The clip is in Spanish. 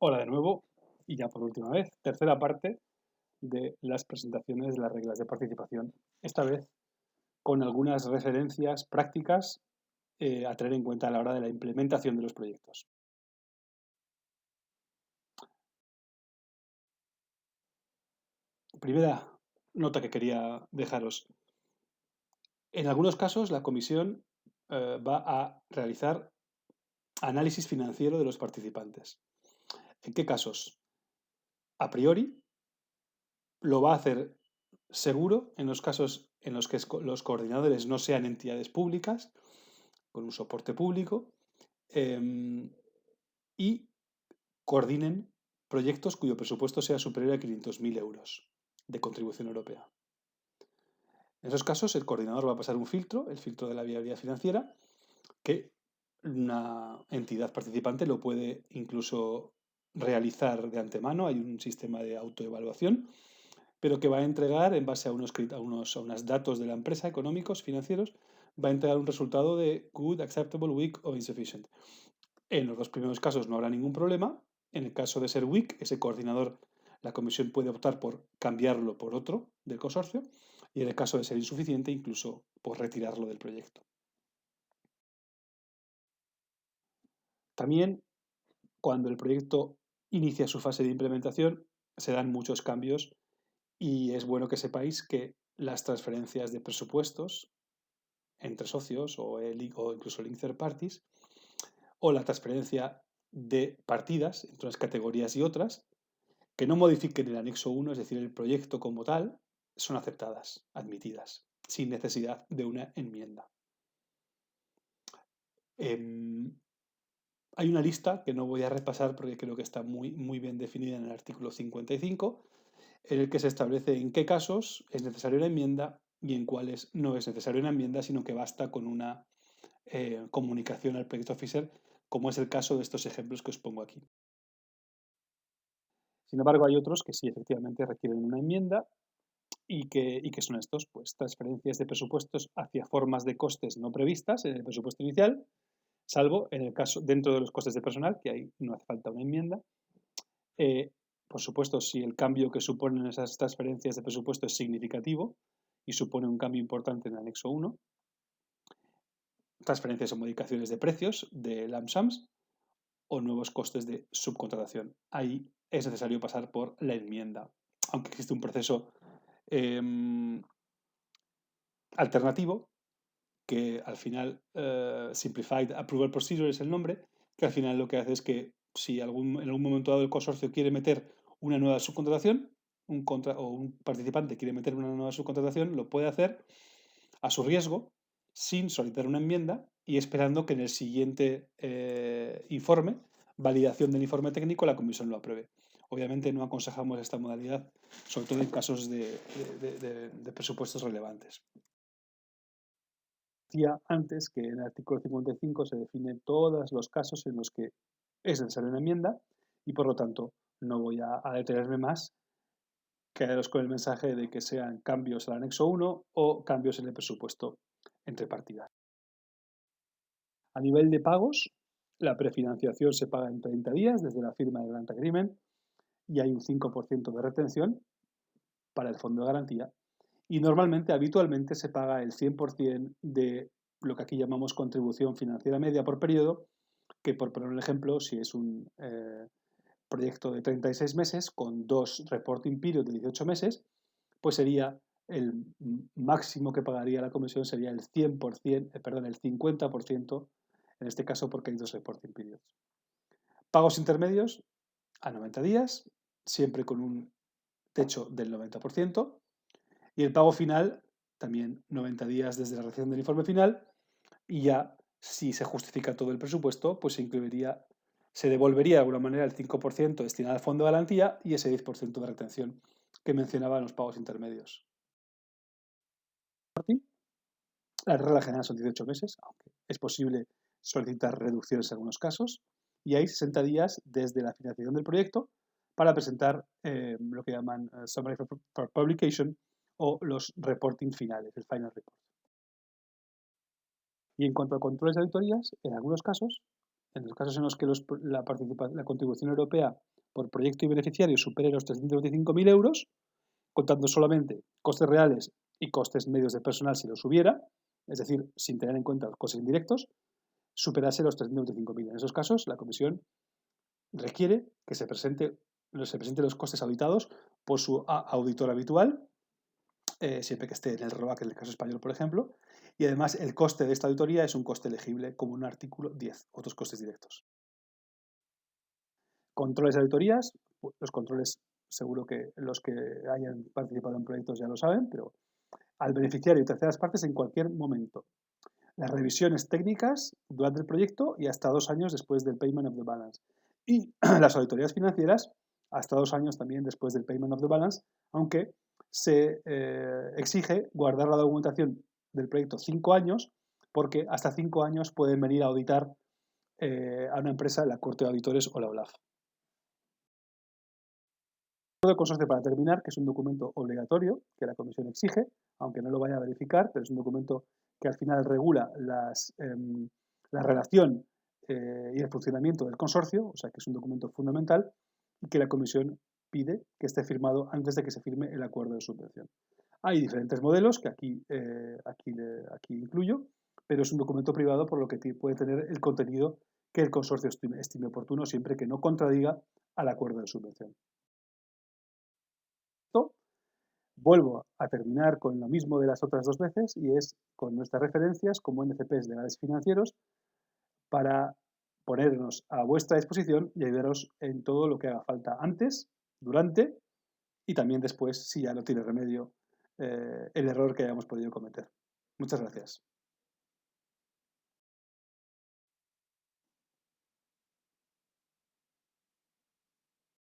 Hola de nuevo, y ya por última vez, tercera parte de las presentaciones de las reglas de participación, esta vez con algunas referencias prácticas a tener en cuenta a la hora de la implementación de los proyectos. Primera nota que quería dejaros. En algunos casos la comisión va a realizar análisis financiero de los participantes. ¿En qué casos? A priori lo va a hacer seguro en los casos en los que los coordinadores no sean entidades públicas, con un soporte público, y coordinen proyectos cuyo presupuesto sea superior a 500.000 euros de contribución europea. En esos casos, el coordinador va a pasar un filtro, el filtro de la viabilidad financiera, que una entidad participante lo puede incluso realizar de antemano. Hay un sistema de autoevaluación, pero que va a entregar, en base a unos datos de la empresa, económicos, financieros, va a entregar un resultado de good, acceptable, weak o insufficient. En los dos primeros casos no habrá ningún problema. En el caso de ser weak, ese coordinador, la comisión puede optar por cambiarlo por otro del consorcio, y en el caso de ser insuficiente, incluso por retirarlo del proyecto. También, cuando el proyecto inicia su fase de implementación, se dan muchos cambios y es bueno que sepáis que las transferencias de presupuestos entre socios o incluso link third parties, o la transferencia de partidas entre unas categorías y otras, que no modifiquen el anexo 1, es decir, el proyecto como tal, son aceptadas, admitidas, sin necesidad de una enmienda. Hay una lista que no voy a repasar porque creo que está muy bien definida en el artículo 55, en el que se establece en qué casos es necesaria una enmienda y en cuáles no es necesaria una enmienda, sino que basta con una comunicación al project officer, como es el caso de estos ejemplos que os pongo aquí. Sin embargo, hay otros que sí efectivamente requieren una enmienda y que son estos, pues transferencias de presupuestos hacia formas de costes no previstas en el presupuesto inicial, salvo en el caso dentro de los costes de personal, que ahí no hace falta una enmienda. Por supuesto, si el cambio que suponen esas transferencias de presupuesto es significativo y supone un cambio importante en el anexo 1, transferencias o modificaciones de precios de lump sums o nuevos costes de subcontratación. Ahí es necesario pasar por la enmienda, aunque existe un proceso eh, alternativo que al final, Simplified Approval Procedure es el nombre, que al final lo que hace es que si en algún momento dado el consorcio quiere meter una nueva subcontratación, o un participante quiere meter una nueva subcontratación, lo puede hacer a su riesgo, sin solicitar una enmienda y esperando que en el siguiente informe, validación del informe técnico, la comisión lo apruebe. Obviamente no aconsejamos esta modalidad, sobre todo en casos de presupuestos relevantes. Decía antes que en el artículo 55 se definen todos los casos en los que es necesaria una enmienda y por lo tanto no voy a detenerme más. Quedaros con el mensaje de que sean cambios al anexo 1 o cambios en el presupuesto entre partidas. A nivel de pagos, la prefinanciación se paga en 30 días desde la firma del Grant Agreement y hay un 5% de retención para el fondo de garantía. Y normalmente, habitualmente, se paga el 100% de lo que aquí llamamos contribución financiera media por periodo, que por poner un ejemplo, si es un proyecto de 36 meses con dos reporting periods de 18 meses, pues sería el máximo que pagaría la comisión sería el 100%, el 50%, en este caso porque hay dos reporting periods. Pagos intermedios a 90 días, siempre con un techo del 90%, y el pago final también 90 días desde la recepción del informe final, y ya si se justifica todo el presupuesto, pues se devolvería de alguna manera el 5% destinado al fondo de garantía y ese 10% de retención que mencionaba en los pagos intermedios. La regla general son 18 meses, aunque es posible solicitar reducciones en algunos casos, y hay 60 días desde la financiación del proyecto para presentar lo que llaman Summary for Publication o los reporting finales, el Final Report. Y en cuanto a controles de auditorías, en algunos casos en los casos en los que la contribución europea por proyecto y beneficiario supere los 325.000 euros, contando solamente costes reales y costes medios de personal si los hubiera, es decir, sin tener en cuenta los costes indirectos, superase los 325.000. En esos casos, la Comisión requiere que se presenten los costes auditados por su auditor habitual, siempre que esté en el ROAC, en el caso español, por ejemplo, y además el coste de esta auditoría es un coste elegible como un artículo 10, otros costes directos. Controles de auditorías, los controles seguro que los que hayan participado en proyectos ya lo saben, pero al beneficiario y terceras partes en cualquier momento. Las revisiones técnicas durante el proyecto y hasta 2 años después del payment of the balance. Y las auditorías financieras hasta 2 años también después del payment of the balance, aunque se exige guardar la documentación del proyecto 5 años, porque hasta 5 años pueden venir a auditar a una empresa la Corte de Auditores o la OLAF. El consorcio, para terminar, que es un documento obligatorio que la Comisión exige, aunque no lo vaya a verificar, pero es un documento que al final regula la relación y el funcionamiento del consorcio, o sea que es un documento fundamental y que la Comisión pide que esté firmado antes de que se firme el acuerdo de subvención. Hay diferentes modelos que aquí incluyo, pero es un documento privado por lo que puede tener el contenido que el consorcio estime oportuno siempre que no contradiga al acuerdo de subvención. Vuelvo a terminar con lo mismo de las otras 2 veces y es con nuestras referencias como NCPs legales financieros para ponernos a vuestra disposición y ayudaros en todo lo que haga falta antes, durante y también después, si ya no tiene remedio, el error que hayamos podido cometer. Muchas gracias.